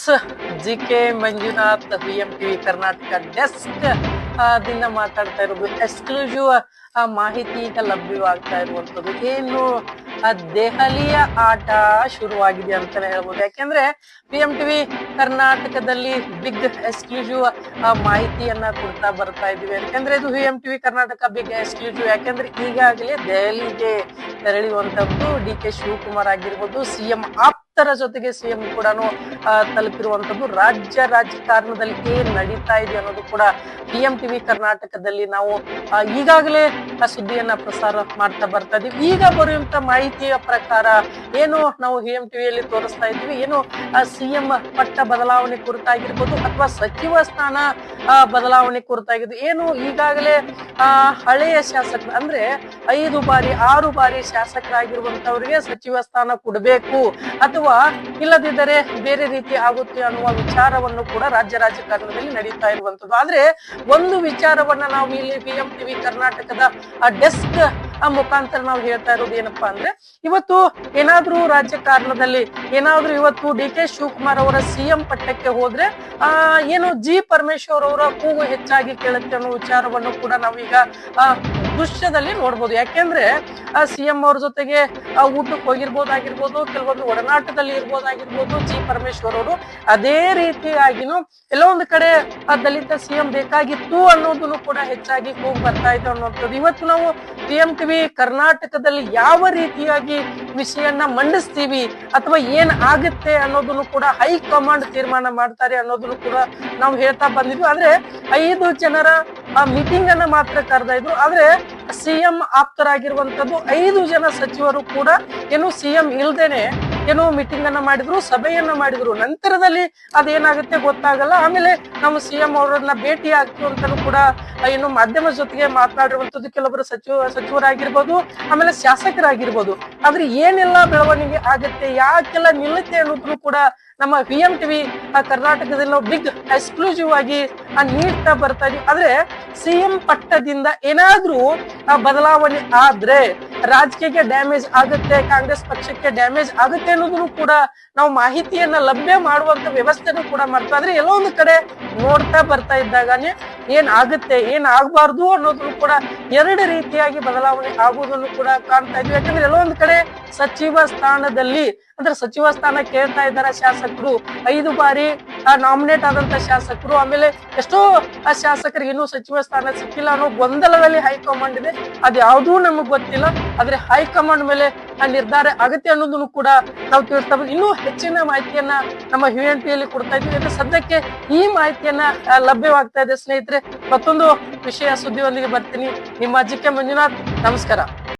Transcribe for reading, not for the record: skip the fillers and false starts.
S G K Manjunath BM TV Karnataka desk ದಿಂದ ಮಾತಾಡ್ತಾ ಇರೋದು. ಎಕ್ಸ್ಕ್ಲೂಸಿವ್ ಮಾಹಿತಿ ಈಗ ಲಭ್ಯವಾಗ್ತಾ ಇರುವಂತದ್ದು ಏನು ದೆಹಲಿಯ ಆಟ ಶುರುವಾಗಿದೆ ಅಂತಾನೆ ಹೇಳ್ಬೋದು. ಯಾಕೆಂದ್ರೆ BM TV ಕರ್ನಾಟಕದಲ್ಲಿ ಬಿಗ್ ಎಕ್ಸ್ಕ್ಲೂಸಿವ್ ಮಾಹಿತಿಯನ್ನ ಕೊಡ್ತಾ ಬರ್ತಾ ಇದೀವಿ. ಯಾಕೆಂದ್ರೆ ಇದು BM TV Karnataka big exclusive. ಯಾಕೆಂದ್ರೆ ಈಗಾಗಲೇ ದೆಹಲಿಗೆ ತೆರಳುವಂತದ್ದು DK ಶಿವಕುಮಾರ್ ಆಗಿರ್ಬೋದು, CM ಆಪ್ತರ ಜೊತೆಗೆ CM ಕೂಡ ತಲುಪಿರುವಂತದ್ದು. ರಾಜಕಾರಣದಲ್ಲಿ ಏನ್ ನಡೀತಾ ಇದೆ ಅನ್ನೋದು ಕೂಡ BM TV ಕರ್ನಾಟಕದಲ್ಲಿ ನಾವು ಈಗಾಗಲೇ ಸುದ್ದಿಯನ್ನ ಪ್ರಸಾರ ಮಾಡ್ತಾ ಬರ್ತಾ ಇದೀವಿ. ಈಗ ಬರುವಂತ ಮಾಹಿತಿಯ ಪ್ರಕಾರ ಏನು ನಾವು BM TV ಯಲ್ಲಿ ತೋರಿಸ್ತಾ ಇದ್ವಿ, ಏನು CM ಪಟ್ಟ ಬದಲಾವಣೆ ಕುರಿತಾಗಿರ್ಬೋದು ಅಥವಾ ಸಚಿವ ಸ್ಥಾನ ಬದಲಾವಣೆ ಕುರಿತಾಗಿದ್ದು, ಏನು ಈಗಾಗಲೇ ಹಳೆಯ ಶಾಸಕರು ಅಂದ್ರೆ 5 ಬಾರಿ 6 ಬಾರಿ ಶಾಸಕರಾಗಿರುವಂತವರಿಗೆ ಸಚಿವ ಸ್ಥಾನ ಕೊಡಬೇಕು ಅಥವಾ ಇಲ್ಲದಿದ್ದರೆ ಬೇರೆ ರೀತಿ ಆಗುತ್ತೆ ಅನ್ನುವ ವಿಚಾರವನ್ನು ಕೂಡ ರಾಜಕಾರಣದಲ್ಲಿ ನಡೀತಾ ಇರುವಂತದ್ದು. ಆದ್ರೆ ಒಂದು ವಿಚಾರವನ್ನ ನಾವು ಇಲ್ಲಿ BM TV ಕರ್ನಾಟಕದ ಡೆಸ್ಕ್ ಮುಖಾಂತರ ನಾವು ಹೇಳ್ತಾ ಇರೋದು ಏನಪ್ಪಾ ಅಂದ್ರೆ, ಇವತ್ತು ಏನಾದ್ರೂ ರಾಜಕಾರಣದಲ್ಲಿ ಏನಾದ್ರೂ ಇವತ್ತು DK ಶಿವಕುಮಾರ್ ಅವರ CM ಪಟ್ಟಕ್ಕೆ ಹೋದ್ರೆ ಏನು G ಪರಮೇಶ್ವರ್ ಅವರ ಕೂಗು ಹೆಚ್ಚಾಗಿ ಕೇಳುತ್ತೆ ಅನ್ನೋ ವಿಚಾರವನ್ನು ಕೂಡ ನಾವೀಗ ದೃಶ್ಯದಲ್ಲಿ ನೋಡ್ಬೋದು. ಯಾಕೆಂದ್ರೆ CM ಅವ್ರ ಜೊತೆಗೆ ಊಟಕ್ಕೆ ಹೋಗಿರ್ಬೋದಾಗಿರ್ಬೋದು, ಕೆಲವೊಂದು ಒಡನಾಟದಲ್ಲಿ ಇರ್ಬೋದಾಗಿರ್ಬೋದು G ಪರಮೇಶ್ವರ್ ಅವರು. ಅದೇ ರೀತಿಯಾಗಿನೂ ಎಲ್ಲೋ ಒಂದು ಕಡೆ ದಲಿತ CM ಬೇಕಾಗಿತ್ತು ಅನ್ನೋದನ್ನು ಕೂಡ ಹೆಚ್ಚಾಗಿ ಕೂಗು ಬರ್ತಾ ಇದೆ ಅನ್ನುವಂಥದ್ದು. ಇವತ್ತು ನಾವು BM TV ಕರ್ನಾಟಕದಲ್ಲಿ ಯಾವ ರೀತಿಯಾಗಿ ವಿಷಯನ್ನ ಮಂಡಿಸ್ತೀವಿ ಅಥವಾ ಏನ್ ಆಗುತ್ತೆ ಅನ್ನೋದನ್ನು ಕೂಡ ಹೈಕಮಾಂಡ್ ತೀರ್ಮಾನ ಮಾಡ್ತಾರೆ ಅನ್ನೋದನ್ನು ಕೂಡ ನಾವು ಹೇಳ್ತಾ ಬಂದಿದ್ವಿ. ಆದ್ರೆ 5 ಜನರ ಮೀಟಿಂಗ್ ಅನ್ನ ಮಾತ್ರ ಕರೆದ ಇದ್ರು. ಆದ್ರೆ CM ಆಪ್ತರಾಗಿರುವಂತದ್ದು 5 ಜನ ಸಚಿವರು ಕೂಡ ಏನು CM ಇಲ್ದೇನೆ ಏನು ಮೀಟಿಂಗ್ ಅನ್ನ ಮಾಡಿದ್ರು, ಸಭೆಯನ್ನ ಮಾಡಿದ್ರು. ನಂತರದಲ್ಲಿ ಅದೇನಾಗುತ್ತೆ ಗೊತ್ತಾಗಲ್ಲ. ಆಮೇಲೆ ನಾವು CM ಅವರನ್ನ ಭೇಟಿ ಆಗ್ತೀವಿ ಅಂತಾನು ಕೂಡ ಏನು ಮಾಧ್ಯಮ ಜೊತೆಗೆ ಮಾತನಾಡಿರುವಂತದ್ದು ಕೆಲವೊಬ್ಬರು ಸಚಿವರಾಗಿರ್ಬೋದು, ಆಮೇಲೆ ಶಾಸಕರಾಗಿರ್ಬೋದು. ಆದ್ರೆ ಏನೆಲ್ಲ ಬೆಳವಣಿಗೆ ಆಗುತ್ತೆ, ಯಾಕೆಲ್ಲ ನಿಲ್ಲುತ್ತೆ ಅನ್ನೋದನ್ನು ಕೂಡ ನಮ್ಮ BM TV ಕರ್ನಾಟಕದಲ್ಲಿ ನಾವು ಬಿಗ್ ಎಕ್ಸ್ಕ್ಲೂಸಿವ್ ಆಗಿ ನೀಡ್ತಾ ಬರ್ತಾ ಇದೀವಿ. ಆದ್ರೆ CM ಪಟ್ಟದಿಂದ ಏನಾದ್ರೂ ಬದಲಾವಣೆ ಆದ್ರೆ ರಾಜಕೀಯಕ್ಕೆ ಡ್ಯಾಮೇಜ್ ಆಗುತ್ತೆ, ಕಾಂಗ್ರೆಸ್ ಪಕ್ಷಕ್ಕೆ ಡ್ಯಾಮೇಜ್ ಆಗುತ್ತೆ ಅನ್ನೋದನ್ನು ಕೂಡ ನಾವು ಮಾಹಿತಿಯನ್ನ ಲಭ್ಯ ಮಾಡುವಂತ ವ್ಯವಸ್ಥೆನೂ ಕೂಡ ಮಾಡ್ತಾ ಇದ್ರೆ, ಎಲ್ಲೋ ಒಂದು ಕಡೆ ನೋಡ್ತಾ ಬರ್ತಾ ಇದ್ದಾಗನೇ ಏನ್ ಆಗುತ್ತೆ ಏನ್ ಆಗ್ಬಾರ್ದು ಅನ್ನೋದನ್ನು ಕೂಡ 2 ರೀತಿಯಾಗಿ ಬದಲಾವಣೆ ಆಗುವುದನ್ನು ಕೂಡ ಕಾಣ್ತಾ ಇದ್ವಿ. ಯಾಕಂದ್ರೆ ಎಲ್ಲೋ ಒಂದು ಕಡೆ ಸಚಿವ ಸ್ಥಾನದಲ್ಲಿ ಅಂದ್ರೆ ಸಚಿವ ಸ್ಥಾನ ಕೇಳ್ತಾ ಇದ್ದಾರೆ ಶಾಸಕರು, 5 ಬಾರಿ ನಾಮಿನೇಟ್ ಆದಂತ ಶಾಸಕರು, ಆಮೇಲೆ ಎಷ್ಟೋ ಶಾಸಕರಿಗೆ ಇನ್ನೂ ಸಚಿವ ಸ್ಥಾನ ಸಿಕ್ಕಿಲ್ಲ ಅನ್ನೋ ಗೊಂದಲದಲ್ಲಿ ಹೈಕಮಾಂಡ್ ಇದೆ. ಅದ್ ಯಾವುದೂ ನಮಗ್ ಗೊತ್ತಿಲ್ಲ. ಆದ್ರೆ ಹೈಕಮಾಂಡ್ ಮೇಲೆ ನಿರ್ಧಾರ ಆಗುತ್ತೆ ಅನ್ನೋದನ್ನು ಕೂಡ ನಾವು ತಿಳಿಸ್ತಾ ಬಂದ್ವಿ. ಇನ್ನೂ ಹೆಚ್ಚಿನ ಮಾಹಿತಿಯನ್ನ ನಮ್ಮ BM TV ಯಲ್ಲಿ ಕೊಡ್ತಾ ಇದ್ವಿ. ಸದ್ಯಕ್ಕೆ ಈ ಮಾಹಿತಿಯನ್ನ ಲಭ್ಯವಾಗ್ತಾ ಇದೆ ಸ್ನೇಹಿತರೆ. ಮತ್ತೊಂದು ವಿಷಯ ಸುದ್ದಿಯೊಂದಿಗೆ ಬರ್ತೀನಿ. ನಿಮ್ಮ GK ಮಂಜುನಾಥ್, ನಮಸ್ಕಾರ.